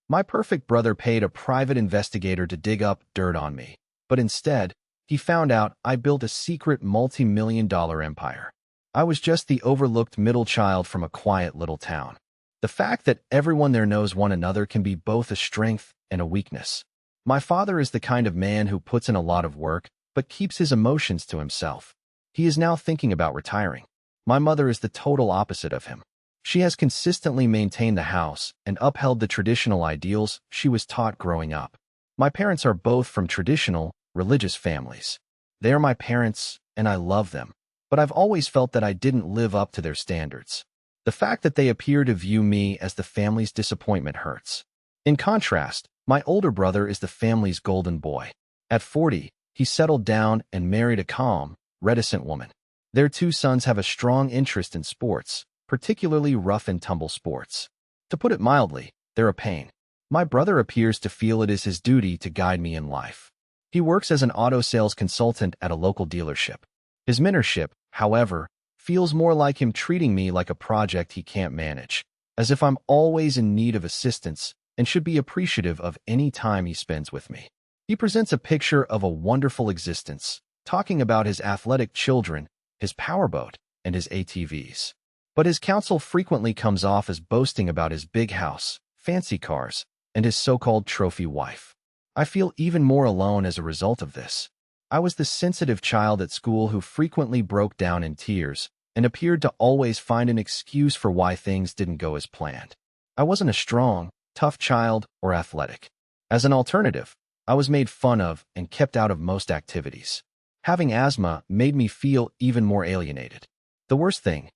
My perfect brother paid a private investigator to dig up dirt on me, but instead, he found out I built a secret multi-million-dollar empire. I was just the overlooked middle child from a quiet little town. The fact that everyone there knows one another can be both a strength and a weakness. My father is the kind of man who puts in a lot of work, but keeps his emotions to himself. He is now thinking about retiring. My mother is the total opposite of him. She has consistently maintained the house and upheld the traditional ideals she was taught growing up. My parents are both from traditional, religious families. They are my parents, and I love them, but I've always felt that I didn't live up to their standards. The fact that they appear to view me as the family's disappointment hurts. In contrast, my older brother is the family's golden boy. At 40, he settled down and married a calm, reticent woman. Their two sons have a strong interest in sports, particularly rough-and-tumble sports. To put it mildly, they're a pain. My brother appears to feel it is his duty to guide me in life. He works as an auto sales consultant at a local dealership. His mentorship, however, feels more like him treating me like a project he can't manage, as if I'm always in need of assistance and should be appreciative of any time he spends with me. He presents a picture of a wonderful existence, talking about his athletic children, his powerboat, and his ATVs. But his counsel frequently comes off as boasting about his big house, fancy cars, and his so-called trophy wife. I feel even more alone as a result of this. I was the sensitive child at school who frequently broke down in tears and appeared to always find an excuse for why things didn't go as planned. I wasn't a strong, tough child or athletic. As an alternative, I was made fun of and kept out of most activities. Having asthma made me feel even more alienated. The worst thing,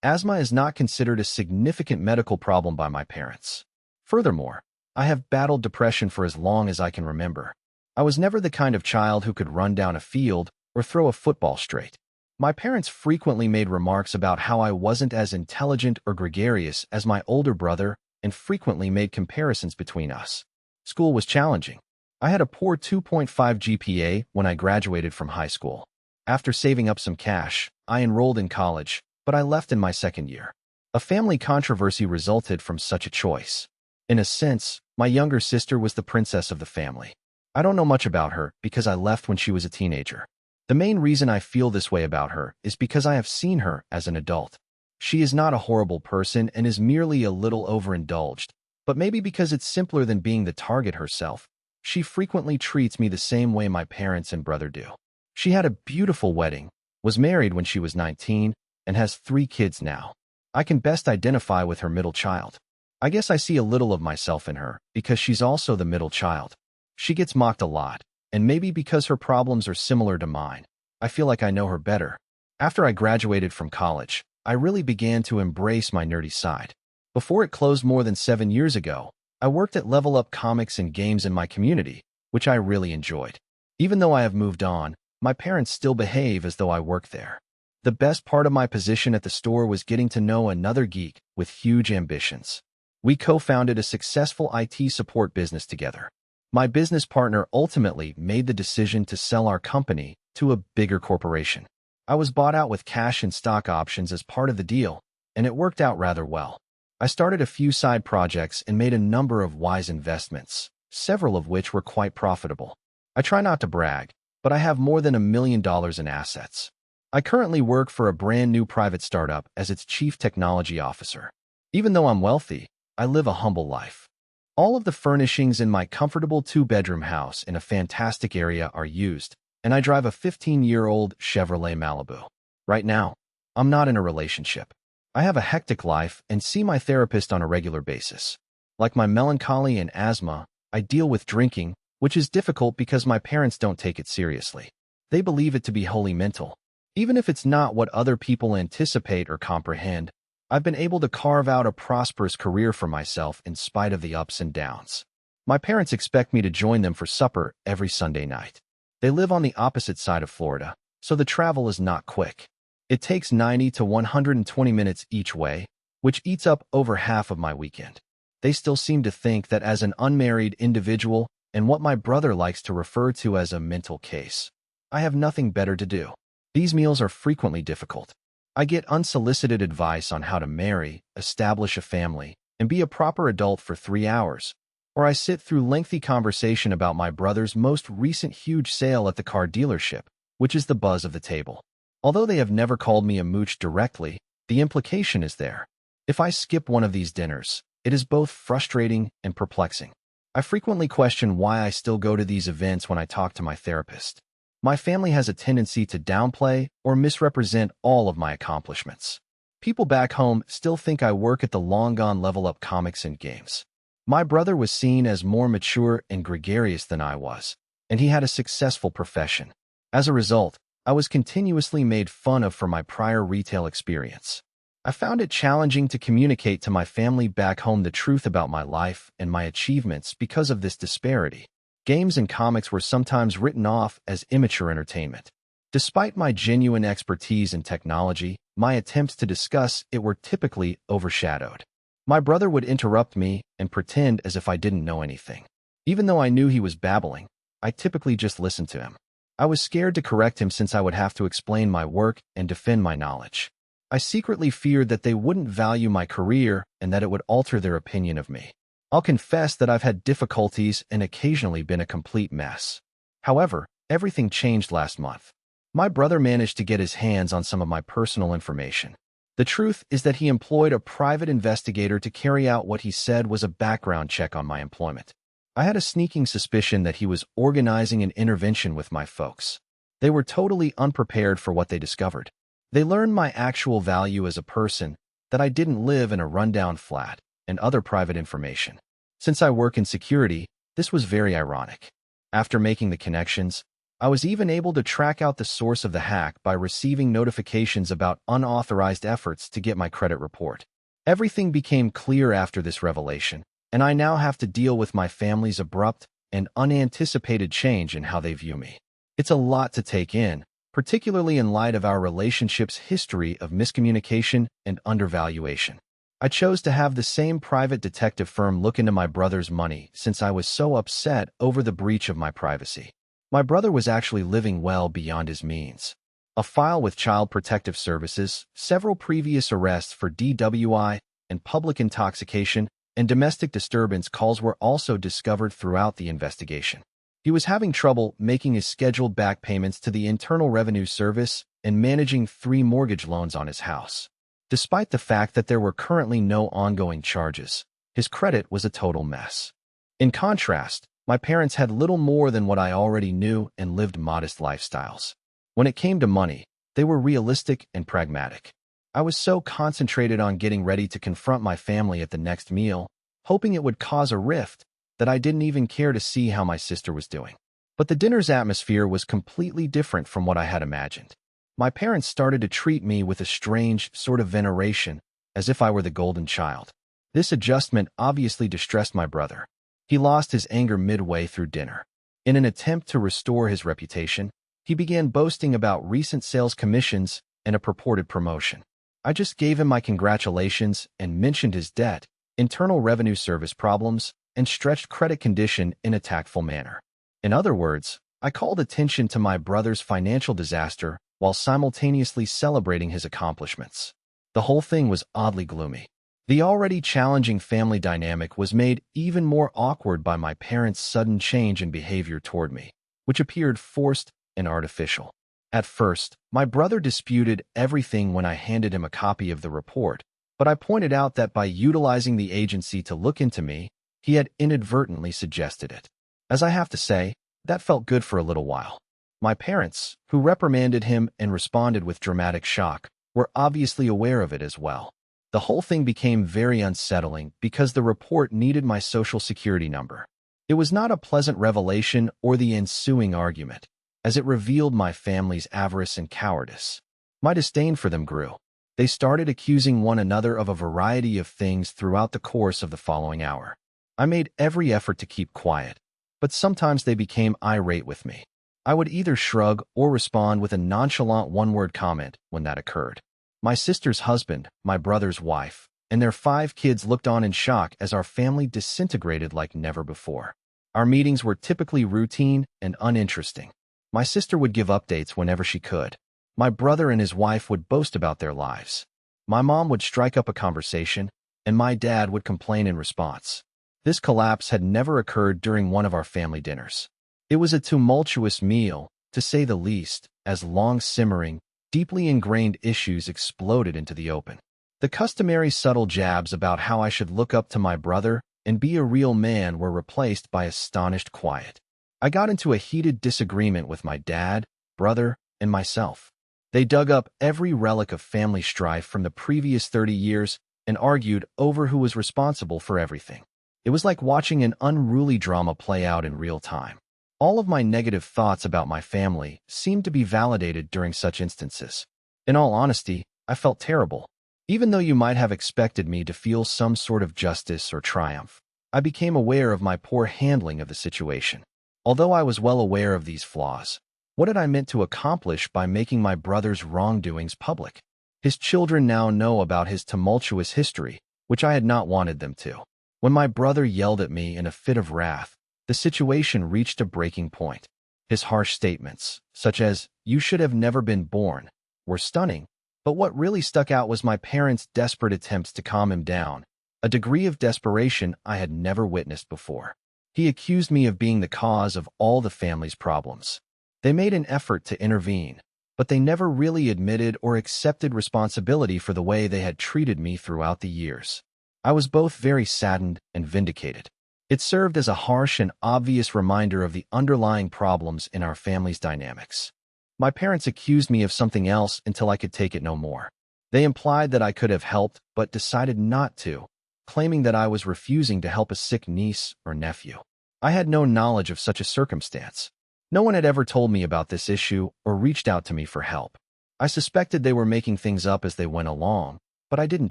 asthma is not considered a significant medical problem by my parents. Furthermore, I have battled depression for as long as I can remember. I was never the kind of child who could run down a field or throw a football straight. My parents frequently made remarks about how I wasn't as intelligent or gregarious as my older brother and frequently made comparisons between us. School was challenging. I had a poor 2.5 GPA when I graduated from high school. After saving up some cash, I enrolled in college, but I left in my second year. A family controversy resulted from such a choice. In a sense, my younger sister was the princess of the family. I don't know much about her because I left when she was a teenager. The main reason I feel this way about her is because I have seen her as an adult. She is not a horrible person and is merely a little overindulged, but maybe because it's simpler than being the target herself. She frequently treats me the same way my parents and brother do. She had a beautiful wedding, was married when she was 19, and has 3 kids now. I can best identify with her middle child. I guess I see a little of myself in her because she's also the middle child. She gets mocked a lot, and maybe because her problems are similar to mine, I feel like I know her better. After I graduated from college, I really began to embrace my nerdy side. Before it closed more than 7 years ago, I worked at Level Up Comics and Games in my community, which I really enjoyed. Even though I have moved on, my parents still behave as though I work there. The best part of my position at the store was getting to know another geek with huge ambitions. We co-founded a successful IT support business together. My business partner ultimately made the decision to sell our company to a bigger corporation. I was bought out with cash and stock options as part of the deal, and it worked out rather well. I started a few side projects and made a number of wise investments, several of which were quite profitable. I try not to brag, but I have more than $1 million in assets. I currently work for a brand new private startup as its chief technology officer. Even though I'm wealthy, I live a humble life. All of the furnishings in my comfortable 2-bedroom house in a fantastic area are used, and I drive a 15-year-old Chevrolet Malibu. Right now, I'm not in a relationship. I have a hectic life and see my therapist on a regular basis. Like my melancholy and asthma, I deal with drinking, which is difficult because my parents don't take it seriously. They believe it to be wholly mental. Even if it's not what other people anticipate or comprehend, I've been able to carve out a prosperous career for myself in spite of the ups and downs. My parents expect me to join them for supper every Sunday night. They live on the opposite side of Florida, so the travel is not quick. It takes 90 to 120 minutes each way, which eats up over half of my weekend. They still seem to think that as an unmarried individual and what my brother likes to refer to as a mental case, I have nothing better to do. These meals are frequently difficult. I get unsolicited advice on how to marry, establish a family, and be a proper adult for 3 hours, or I sit through lengthy conversation about my brother's most recent huge sale at the car dealership, which is the buzz of the table. Although they have never called me a mooch directly, the implication is there. If I skip one of these dinners, it is both frustrating and perplexing. I frequently question why I still go to these events when I talk to my therapist. My family has a tendency to downplay or misrepresent all of my accomplishments. People back home still think I work at the long-gone Level Up Comics and Games. My brother was seen as more mature and gregarious than I was, and he had a successful profession. As a result, I was continuously made fun of for my prior retail experience. I found it challenging to communicate to my family back home the truth about my life and my achievements because of this disparity. Games and comics were sometimes written off as immature entertainment. Despite my genuine expertise in technology, my attempts to discuss it were typically overshadowed. My brother would interrupt me and pretend as if I didn't know anything. Even though I knew he was babbling, I typically just listened to him. I was scared to correct him since I would have to explain my work and defend my knowledge. I secretly feared that they wouldn't value my career and that it would alter their opinion of me. I'll confess that I've had difficulties and occasionally been a complete mess. However, everything changed last month. My brother managed to get his hands on some of my personal information. The truth is that he employed a private investigator to carry out what he said was a background check on my employment. I had a sneaking suspicion that he was organizing an intervention with my folks. They were totally unprepared for what they discovered. They learned my actual value as a person, that I didn't live in a rundown flat, and other private information. Since I work in security, this was very ironic. After making the connections, I was even able to track out the source of the hack by receiving notifications about unauthorized efforts to get my credit report. Everything became clear after this revelation, and I now have to deal with my family's abrupt and unanticipated change in how they view me. It's a lot to take in, particularly in light of our relationship's history of miscommunication and undervaluation. I chose to have the same private detective firm look into my brother's money since I was so upset over the breach of my privacy. My brother was actually living well beyond his means. A file with Child Protective Services, several previous arrests for DWI and public intoxication, and domestic disturbance calls were also discovered throughout the investigation. He was having trouble making his scheduled back payments to the Internal Revenue Service and managing 3 mortgage loans on his house. Despite the fact that there were currently no ongoing charges, his credit was a total mess. In contrast, my parents had little more than what I already knew and lived modest lifestyles. When it came to money, they were realistic and pragmatic. I was so concentrated on getting ready to confront my family at the next meal, hoping it would cause a rift, that I didn't even care to see how my sister was doing. But the dinner's atmosphere was completely different from what I had imagined. My parents started to treat me with a strange sort of veneration, as if I were the golden child. This adjustment obviously distressed my brother. He lost his anger midway through dinner. In an attempt to restore his reputation, he began boasting about recent sales commissions and a purported promotion. I just gave him my congratulations and mentioned his debt, Internal Revenue Service problems, and stretched credit condition in a tactful manner. In other words, I called attention to my brother's financial disaster while simultaneously celebrating his accomplishments. The whole thing was oddly gloomy. The already challenging family dynamic was made even more awkward by my parents' sudden change in behavior toward me, which appeared forced and artificial. At first, my brother disputed everything when I handed him a copy of the report, but I pointed out that by utilizing the agency to look into me, he had inadvertently suggested it. As I have to say, that felt good for a little while. My parents, who reprimanded him and responded with dramatic shock, were obviously aware of it as well. The whole thing became very unsettling because the report needed my social security number. It was not a pleasant revelation or the ensuing argument, as it revealed my family's avarice and cowardice. My disdain for them grew. They started accusing one another of a variety of things throughout the course of the following hour. I made every effort to keep quiet, but sometimes they became irate with me. I would either shrug or respond with a nonchalant one-word comment when that occurred. My sister's husband, my brother's wife, and their 5 kids looked on in shock as our family disintegrated like never before. Our meetings were typically routine and uninteresting. My sister would give updates whenever she could. My brother and his wife would boast about their lives. My mom would strike up a conversation, and my dad would complain in response. This collapse had never occurred during one of our family dinners. It was a tumultuous meal, to say the least, as long-simmering, deeply ingrained issues exploded into the open. The customary subtle jabs about how I should look up to my brother and be a real man were replaced by astonished quiet. I got into a heated disagreement with my dad, brother, and myself. They dug up every relic of family strife from the previous 30 years and argued over who was responsible for everything. It was like watching an unruly drama play out in real time. All of my negative thoughts about my family seemed to be validated during such instances. In all honesty, I felt terrible. Even though you might have expected me to feel some sort of justice or triumph, I became aware of my poor handling of the situation. Although I was well aware of these flaws, what had I meant to accomplish by making my brother's wrongdoings public? His children now know about his tumultuous history, which I had not wanted them to. When my brother yelled at me in a fit of wrath, the situation reached a breaking point. His harsh statements, such as, "You should have never been born," were stunning, but what really stuck out was my parents' desperate attempts to calm him down, a degree of desperation I had never witnessed before. He accused me of being the cause of all the family's problems. They made an effort to intervene, but they never really admitted or accepted responsibility for the way they had treated me throughout the years. I was both very saddened and vindicated. It served as a harsh and obvious reminder of the underlying problems in our family's dynamics. My parents accused me of something else until I could take it no more. They implied that I could have helped, but decided not to, claiming that I was refusing to help a sick niece or nephew. I had no knowledge of such a circumstance. No one had ever told me about this issue or reached out to me for help. I suspected they were making things up as they went along, but I didn't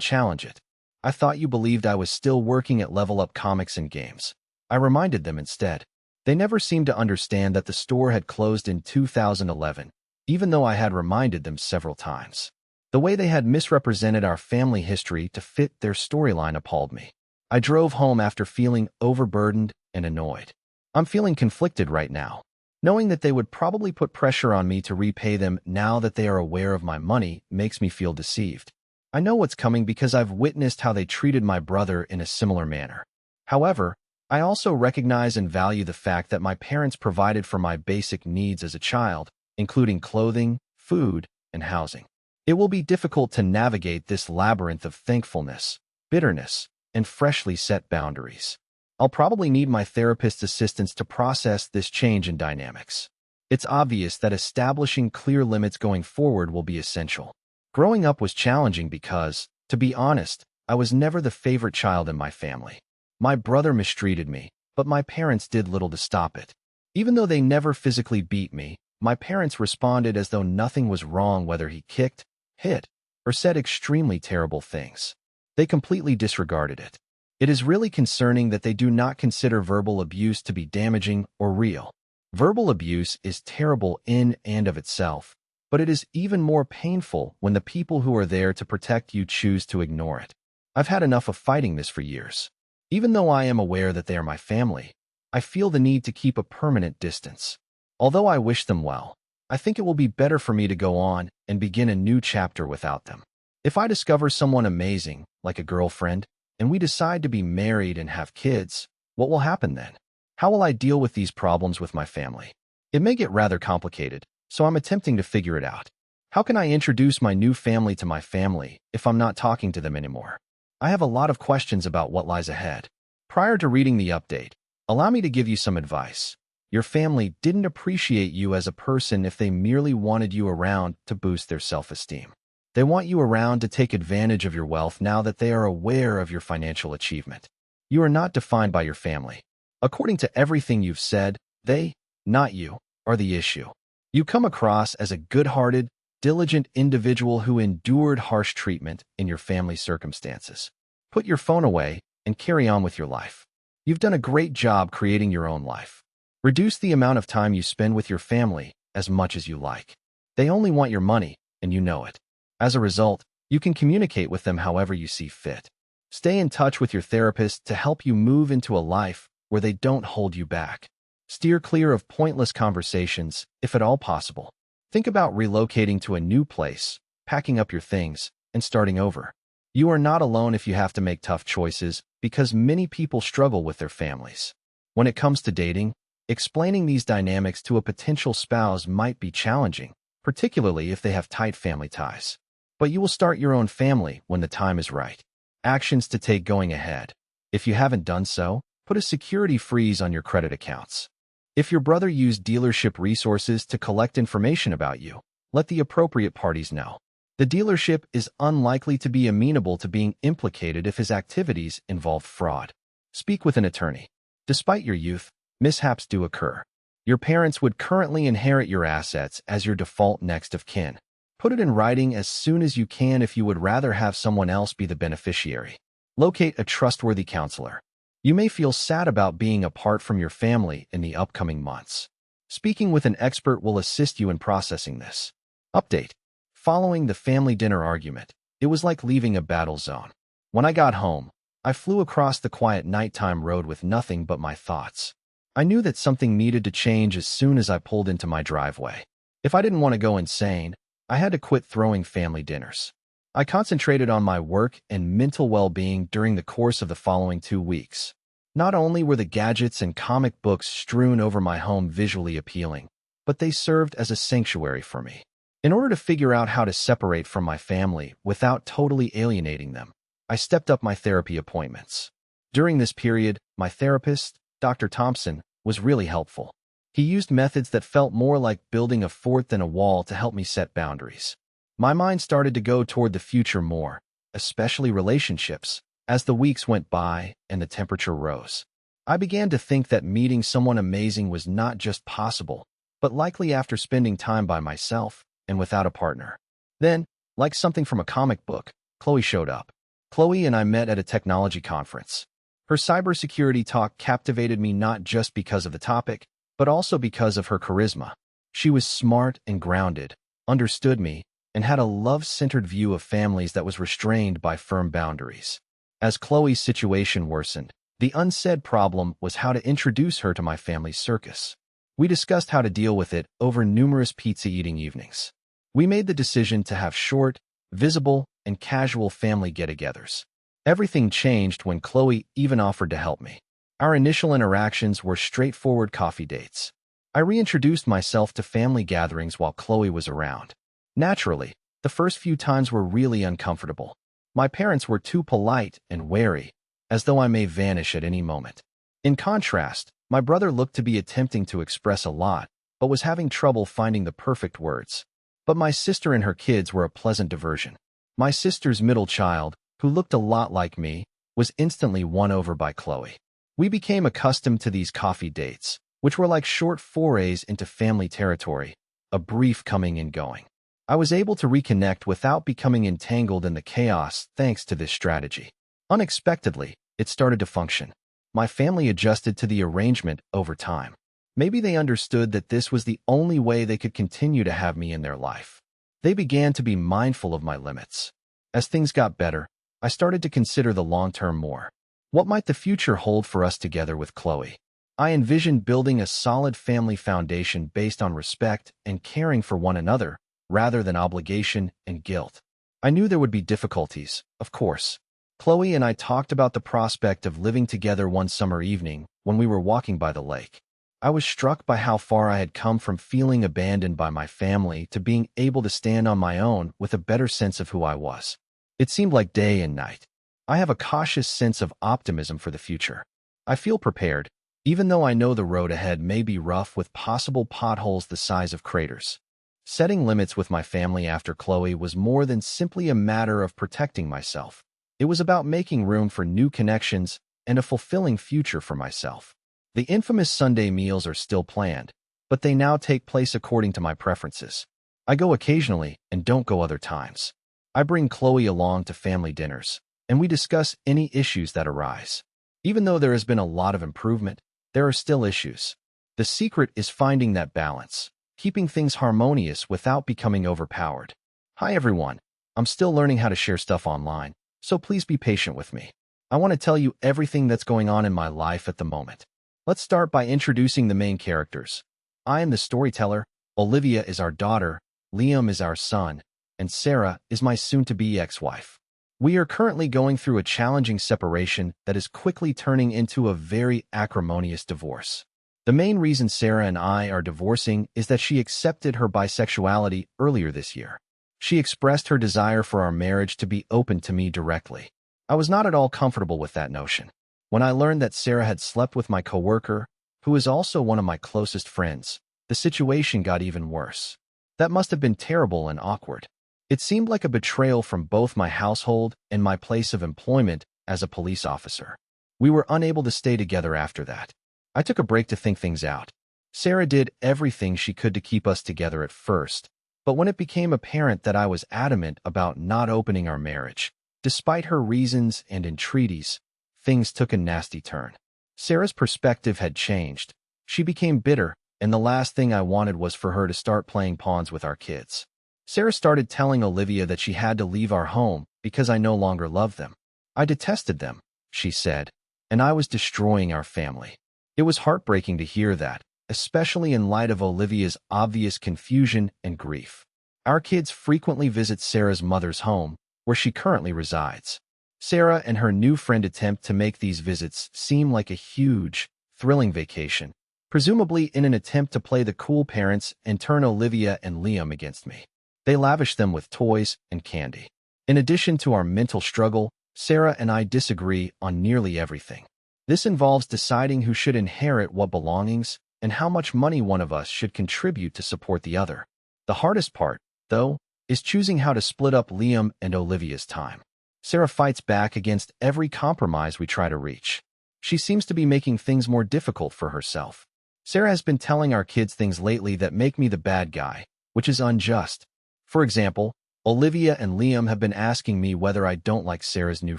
challenge it. I thought you believed I was still working at Level Up Comics and Games. I reminded them instead. They never seemed to understand that the store had closed in 2011, even though I had reminded them several times. The way they had misrepresented our family history to fit their storyline appalled me. I drove home after feeling overburdened and annoyed. I'm feeling conflicted right now. Knowing that they would probably put pressure on me to repay them now that they are aware of my money makes me feel deceived. I know what's coming because I've witnessed how they treated my brother in a similar manner. However, I also recognize and value the fact that my parents provided for my basic needs as a child, including clothing, food, and housing. It will be difficult to navigate this labyrinth of thankfulness, bitterness, and freshly set boundaries. I'll probably need my therapist's assistance to process this change in dynamics. It's obvious that establishing clear limits going forward will be essential. Growing up was challenging because, to be honest, I was never the favorite child in my family. My brother mistreated me, but my parents did little to stop it. Even though they never physically beat me, my parents responded as though nothing was wrong whether he kicked, hit, or said extremely terrible things. They completely disregarded it. It is really concerning that they do not consider verbal abuse to be damaging or real. Verbal abuse is terrible in and of itself, but it is even more painful when the people who are there to protect you choose to ignore it. I've had enough of fighting this for years. Even though I am aware that they are my family, I feel the need to keep a permanent distance. Although I wish them well, I think it will be better for me to go on and begin a new chapter without them. If I discover someone amazing, like a girlfriend, and we decide to be married and have kids, what will happen then? How will I deal with these problems with my family? It may get rather complicated, so I'm attempting to figure it out. How can I introduce my new family to my family if I'm not talking to them anymore? I have a lot of questions about what lies ahead. Prior to reading the update, allow me to give you some advice. Your family didn't appreciate you as a person if they merely wanted you around to boost their self-esteem. They want you around to take advantage of your wealth now that they are aware of your financial achievement. You are not defined by your family. According to everything you've said, they, not you, are the issue. You come across as a good-hearted, diligent individual who endured harsh treatment in your family's circumstances. Put your phone away and carry on with your life. You've done a great job creating your own life. Reduce the amount of time you spend with your family as much as you like. They only want your money, and you know it. As a result, you can communicate with them however you see fit. Stay in touch with your therapist to help you move into a life where they don't hold you back. Steer clear of pointless conversations, if at all possible. Think about relocating to a new place, packing up your things, and starting over. You are not alone if you have to make tough choices, because many people struggle with their families. When it comes to dating, explaining these dynamics to a potential spouse might be challenging, particularly if they have tight family ties. But you will start your own family when the time is right. Actions to take going ahead. If you haven't done so, put a security freeze on your credit accounts. If your brother used dealership resources to collect information about you, let the appropriate parties know. The dealership is unlikely to be amenable to being implicated if his activities involve fraud. Speak with an attorney. Despite your youth, mishaps do occur. Your parents would currently inherit your assets as your default next of kin. Put it in writing as soon as you can if you would rather have someone else be the beneficiary. Locate a trustworthy counselor. You may feel sad about being apart from your family in the upcoming months. Speaking with an expert will assist you in processing this. Update. Following the family dinner argument, it was like leaving a battle zone. When I got home, I flew across the quiet nighttime road with nothing but my thoughts. I knew that something needed to change as soon as I pulled into my driveway. If I didn't want to go insane, I had to quit throwing family dinners. I concentrated on my work and mental well-being during the course of the following 2 weeks. Not only were the gadgets and comic books strewn over my home visually appealing, but they served as a sanctuary for me. In order to figure out how to separate from my family without totally alienating them, I stepped up my therapy appointments. During this period, my therapist, Dr. Thompson, was really helpful. He used methods that felt more like building a fort than a wall to help me set boundaries. My mind started to go toward the future more, especially relationships, as the weeks went by and the temperature rose. I began to think that meeting someone amazing was not just possible, but likely after spending time by myself and without a partner. Then, like something from a comic book, Chloe showed up. Chloe and I met at a technology conference. Her cybersecurity talk captivated me not just because of the topic, but also because of her charisma. She was smart and grounded, understood me, and had a love-centered view of families that was restrained by firm boundaries. As Chloe's situation worsened, the unsaid problem was how to introduce her to my family's circus. We discussed how to deal with it over numerous pizza-eating evenings. We made the decision to have short, visible, and casual family get-togethers. Everything changed when Chloe even offered to help me. Our initial interactions were straightforward coffee dates. I reintroduced myself to family gatherings while Chloe was around. Naturally, the first few times were really uncomfortable. My parents were too polite and wary, as though I may vanish at any moment. In contrast, my brother looked to be attempting to express a lot, but was having trouble finding the perfect words. But my sister and her kids were a pleasant diversion. My sister's middle child, who looked a lot like me, was instantly won over by Chloe. We became accustomed to these coffee dates, which were like short forays into family territory, a brief coming and going. I was able to reconnect without becoming entangled in the chaos thanks to this strategy. Unexpectedly, it started to function. My family adjusted to the arrangement over time. Maybe they understood that this was the only way they could continue to have me in their life. They began to be mindful of my limits. As things got better, I started to consider the long-term more. What might the future hold for us together with Chloe? I envisioned building a solid family foundation based on respect and caring for one another, rather than obligation and guilt. I knew there would be difficulties, of course. Chloe and I talked about the prospect of living together one summer evening when we were walking by the lake. I was struck by how far I had come from feeling abandoned by my family to being able to stand on my own with a better sense of who I was. It seemed like day and night. I have a cautious sense of optimism for the future. I feel prepared, even though I know the road ahead may be rough with possible potholes the size of craters. Setting limits with my family after Chloe was more than simply a matter of protecting myself. It was about making room for new connections and a fulfilling future for myself. The infamous Sunday meals are still planned, but they now take place according to my preferences. I go occasionally and don't go other times. I bring Chloe along to family dinners, and we discuss any issues that arise. Even though there has been a lot of improvement, there are still issues. The secret is finding that balance, keeping things harmonious without becoming overpowered. Hi everyone, I'm still learning how to share stuff online, so please be patient with me. I want to tell you everything that's going on in my life at the moment. Let's start by introducing the main characters. I am the storyteller, Olivia is our daughter, Liam is our son, and Sarah is my soon-to-be ex-wife. We are currently going through a challenging separation that is quickly turning into a very acrimonious divorce. The main reason Sarah and I are divorcing is that she accepted her bisexuality earlier this year. She expressed her desire for our marriage to be open to me directly. I was not at all comfortable with that notion. When I learned that Sarah had slept with my coworker, who is also one of my closest friends, the situation got even worse. That must have been terrible and awkward. It seemed like a betrayal from both my household and my place of employment as a police officer. We were unable to stay together after that. I took a break to think things out. Sarah did everything she could to keep us together at first, but when it became apparent that I was adamant about not opening our marriage, despite her reasons and entreaties, things took a nasty turn. Sarah's perspective had changed. She became bitter, and the last thing I wanted was for her to start playing pawns with our kids. Sarah started telling Olivia that she had to leave our home because I no longer loved them. I detested them, she said, and I was destroying our family. It was heartbreaking to hear that, especially in light of Olivia's obvious confusion and grief. Our kids frequently visit Sarah's mother's home, where she currently resides. Sarah and her new friend attempt to make these visits seem like a huge, thrilling vacation, presumably in an attempt to play the cool parents and turn Olivia and Liam against me. They lavish them with toys and candy. In addition to our mental struggle, Sarah and I disagree on nearly everything. This involves deciding who should inherit what belongings and how much money one of us should contribute to support the other. The hardest part, though, is choosing how to split up Liam and Olivia's time. Sarah fights back against every compromise we try to reach. She seems to be making things more difficult for herself. Sarah has been telling our kids things lately that make me the bad guy, which is unjust. For example, Olivia and Liam have been asking me whether I don't like Sarah's new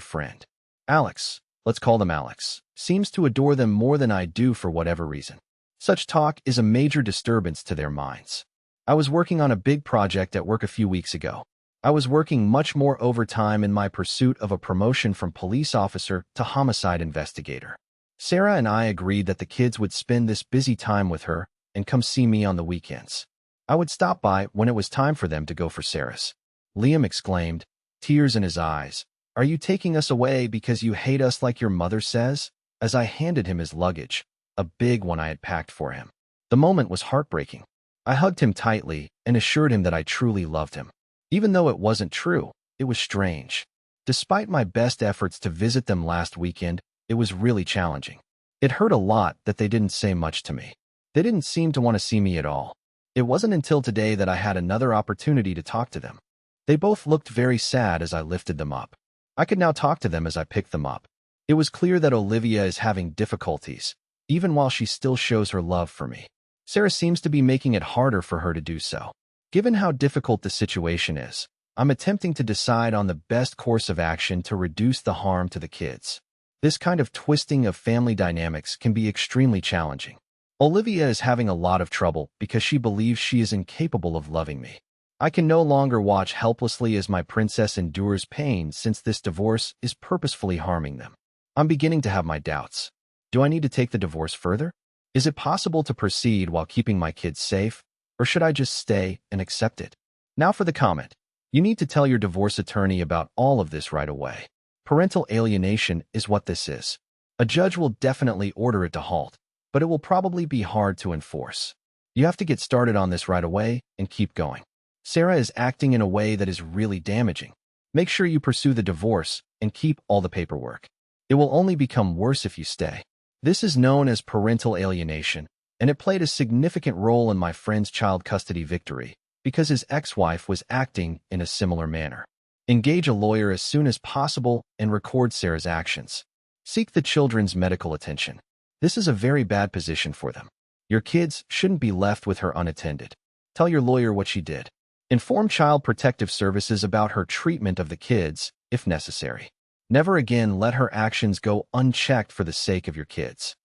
friend. Alex, let's call them Alex, seems to adore them more than I do for whatever reason. Such talk is a major disturbance to their minds. I was working on a big project at work a few weeks ago. I was working much more overtime in my pursuit of a promotion from police officer to homicide investigator. Sarah and I agreed that the kids would spend this busy time with her and come see me on the weekends. I would stop by when it was time for them to go for Sarah's. Liam exclaimed, tears in his eyes, "Are you taking us away because you hate us like your mother says?" As I handed him his luggage, a big one I had packed for him. The moment was heartbreaking. I hugged him tightly and assured him that I truly loved him. Even though it wasn't true, it was strange. Despite my best efforts to visit them last weekend, it was really challenging. It hurt a lot that they didn't say much to me. They didn't seem to want to see me at all. It wasn't until today that I had another opportunity to talk to them. They both looked very sad as I lifted them up. I could now talk to them as I picked them up. It was clear that Olivia is having difficulties, even while she still shows her love for me. Sarah seems to be making it harder for her to do so. Given how difficult the situation is, I'm attempting to decide on the best course of action to reduce the harm to the kids. This kind of twisting of family dynamics can be extremely challenging. Olivia is having a lot of trouble because she believes she is incapable of loving me. I can no longer watch helplessly as my princess endures pain since this divorce is purposefully harming them. I'm beginning to have my doubts. Do I need to take the divorce further? Is it possible to proceed while keeping my kids safe, or should I just stay and accept it? Now for the comment. You need to tell your divorce attorney about all of this right away. Parental alienation is what this is. A judge will definitely order it to halt, but it will probably be hard to enforce. You have to get started on this right away and keep going. Sarah is acting in a way that is really damaging. Make sure you pursue the divorce and keep all the paperwork. It will only become worse if you stay. This is known as parental alienation, and it played a significant role in my friend's child custody victory because his ex-wife was acting in a similar manner. Engage a lawyer as soon as possible and record Sarah's actions. Seek the children's medical attention. This is a very bad position for them. Your kids shouldn't be left with her unattended. Tell your lawyer what she did. Inform Child Protective Services about her treatment of the kids, if necessary. Never again let her actions go unchecked for the sake of your kids.